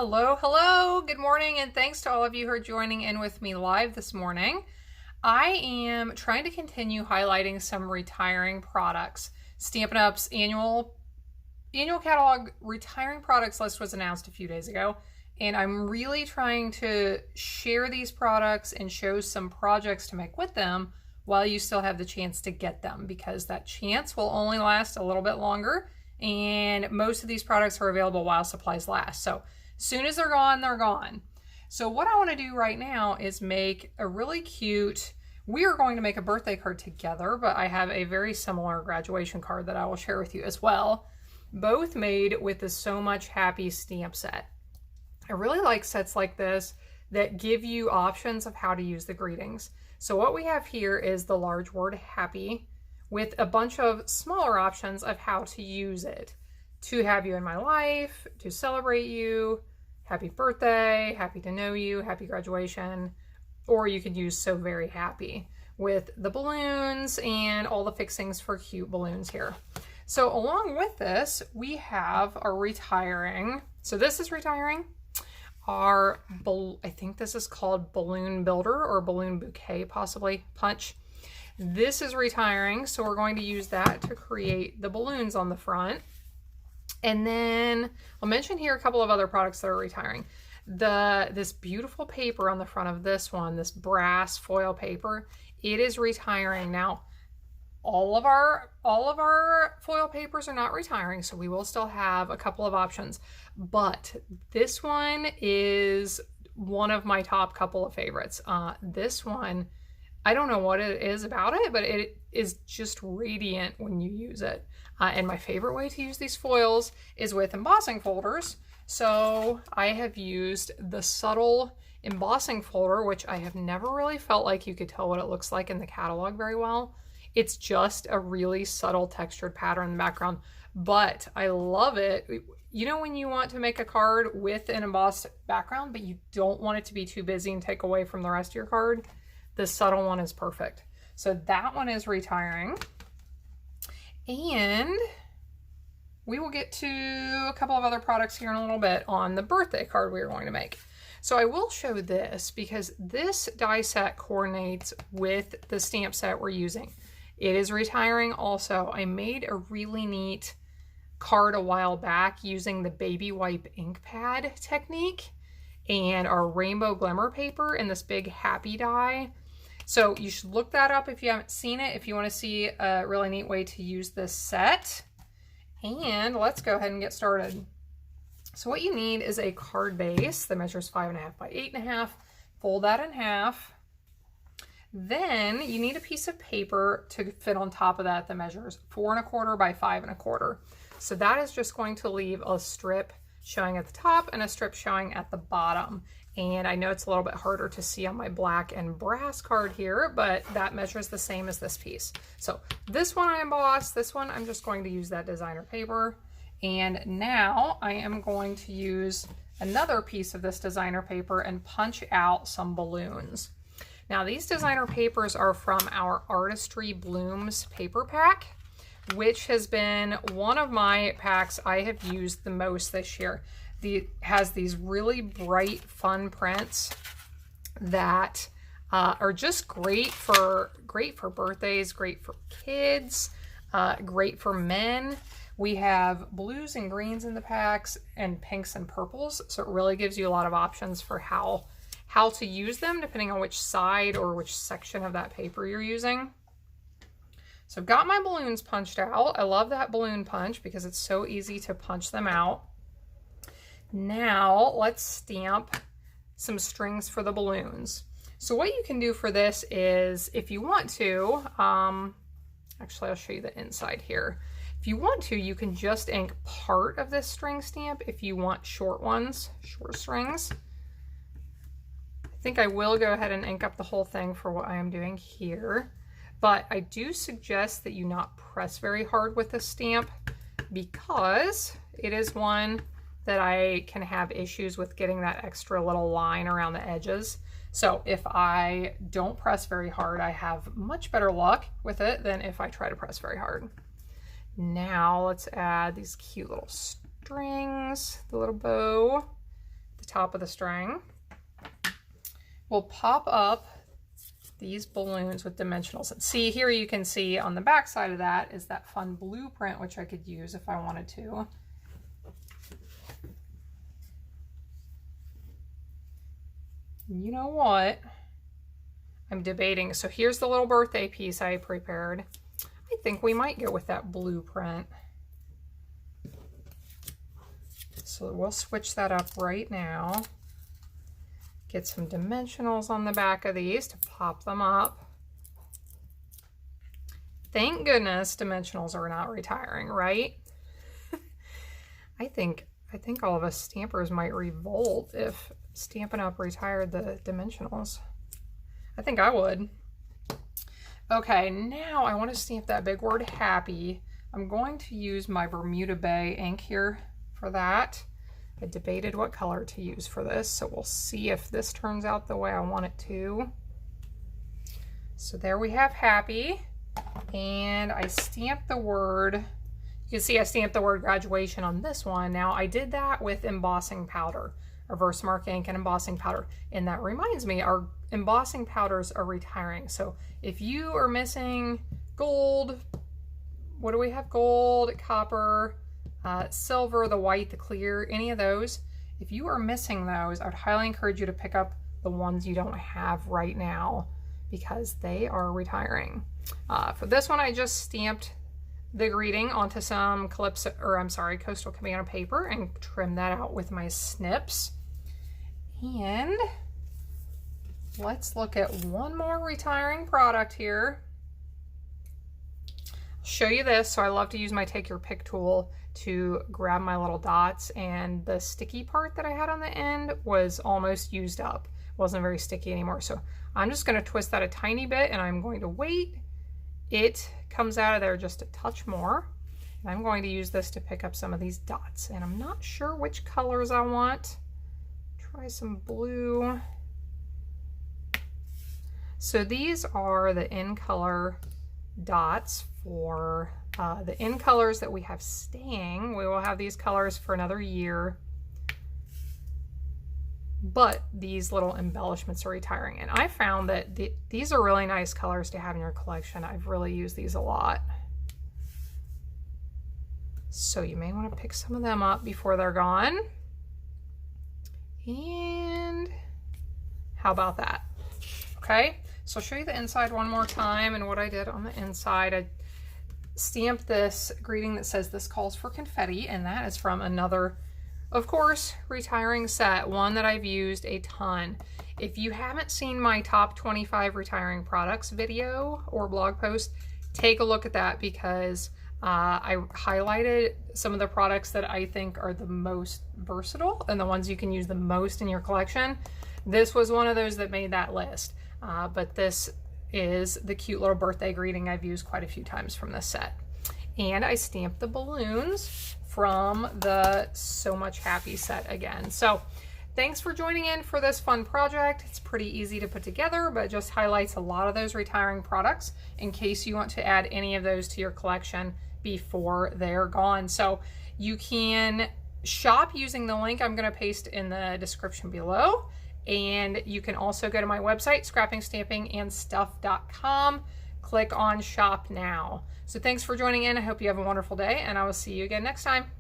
Hello, good morning, and thanks to all of you who are joining in with me live this morning. I am trying to continue highlighting some retiring products. Stampin' Up's annual catalog retiring products list was announced a few days ago, and I'm really trying to share these products and show some projects to make with them while you still have the chance to get them, because that chance will only last a little bit longer, and most of these products are available while supplies last. So as soon as they're gone, they're gone. So what I want to do right now is make a really cute, we are going to make a birthday card together, but I have a very similar graduation card that I will share with you as well, both made with the So Much Happy stamp set. I really like sets like this that give you options of how to use the greetings. So what we have here is the large word happy with a bunch of smaller options of how to use it. To have you in my life, to celebrate you, happy birthday, happy to know you, happy graduation, or you could use so very happy with the balloons and all the fixings for cute balloons here. So along with this, we have our retiring. So this is retiring. I think this is called Balloon Builder or Balloon Bouquet, possibly, punch. This is retiring, so we're going to use that to create the balloons on the front. And then I'll mention here a couple of other products that are retiring. This beautiful paper on the front of this one, this brass foil paper, it is retiring. Now, all of our foil papers are not retiring, so we will still have a couple of options. But this one is one of my top couple of favorites. This one, I don't know what it is about it, but it is just radiant when you use it. And my favorite way to use these foils is with embossing folders. So I have used the subtle embossing folder, which I have never really felt like you could tell what it looks like in the catalog very well. It's just a really subtle textured pattern in the background, but I love it. You know when you want to make a card with an embossed background, but you don't want it to be too busy and take away from the rest of your card? This subtle one is perfect. So that one is retiring. And we will get to a couple of other products here in a little bit on the birthday card we are going to make. So I will show this because this die set coordinates with the stamp set we're using. It is retiring also. I made a really neat card a while back using the baby wipe ink pad technique and our rainbow glimmer paper in this big happy die. So you should look that up if you haven't seen it, if you want to see a really neat way to use this set. And let's go ahead and get started. So what you need is a card base that measures 5.5 by 8.5. Fold that in half. Then you need a piece of paper to fit on top of that measures 4.25 by 5.25. So that is just going to leave a strip showing at the top and a strip showing at the bottom. And I know it's a little bit harder to see on my black and brass card here, but that measures the same as this piece. So this one I embossed, this one I'm just going to use that designer paper. And now I am going to use another piece of this designer paper and punch out some balloons. Now these designer papers are from our Artistry Blooms paper pack, which has been one of my packs I have used the most this year. It has these really bright, fun prints that are just great for birthdays, great for kids, great for men. We have blues and greens in the packs and pinks and purples, so it really gives you a lot of options for how to use them depending on which side or which section of that paper you're using. So I've got my balloons punched out. I love that balloon punch because it's so easy to punch them out. Now let's stamp some strings for the balloons. So what you can do for this is, if you want to, actually I'll show you the inside here. If you want to, you can just ink part of this string stamp if you want short ones, short strings. I think I will go ahead and ink up the whole thing for what I am doing here, but I do suggest that you not press very hard with this stamp because it is one that I can have issues with getting that extra little line around the edges. So if I don't press very hard, I have much better luck with it than if I try to press very hard. Now let's add these cute little strings, the little bow, top of the string, we'll pop up these balloons with dimensionals. And see, here you can see on the back side of that is that fun blueprint, which I could use if I wanted to. You know what? I'm debating. So here's the little birthday piece I prepared. I think we might go with that blueprint. So we'll switch that up right now. Get some dimensionals on the back of these to pop them up. Thank goodness dimensionals are not retiring, right? I think all of us stampers might revolt if Stampin' Up retired the dimensionals. I think I would. Okay, now I want to stamp that big word happy. I'm going to use my Bermuda Bay ink here for that. I debated what color to use for this, so we'll see if this turns out the way I want it to. So there we have happy, and I stamped the word, you can see I stamped the word graduation on this one. Now I did that with embossing powder, reverse mark ink and embossing powder, and that reminds me, our embossing powders are retiring. So if you are missing gold, what do we have? Gold, copper, silver, the white, the clear, any of those. If you are missing those, I would highly encourage you to pick up the ones you don't have right now because they are retiring. For this one, I just stamped the greeting onto some Coastal Cabana paper and trimmed that out with my snips. And let's look at one more retiring product here. I'll show you this. So I love to use my take your pick tool to grab my little dots, and the sticky part that I had on the end was almost used up. It wasn't very sticky anymore. So I'm just going to twist that a tiny bit, and I'm going to wait. It comes out of there just a touch more. And I'm going to use this to pick up some of these dots, and I'm not sure which colors I want. Try some blue. So these are the in color dots for the in colors that we have staying. We will have these colors for another year, but these little embellishments are retiring. And I found that these are really nice colors to have in your collection. I've really used these a lot. So you may want to pick some of them up before they're gone. And how about that? Okay, so I'll show you the inside one more time and what I did on the inside. I stamped this greeting that says this calls for confetti, and that is from another, of course, retiring set, one that I've used a ton. If you haven't seen my top 25 retiring products video or blog post, take a look at that because I highlighted some of the products that I think are the most versatile and the ones you can use the most in your collection. This was one of those that made that list, but this is the cute little birthday greeting I've used quite a few times from this set. And I stamped the balloons from the So Much Happy set again. So thanks for joining in for this fun project. It's pretty easy to put together, but just highlights a lot of those retiring products in case you want to add any of those to your collection before they're gone. So you can shop using the link I'm going to paste in the description below. And you can also go to my website, scrappingstampingandstuff.com. Click on Shop Now. So thanks for joining in. I hope you have a wonderful day, and I will see you again next time.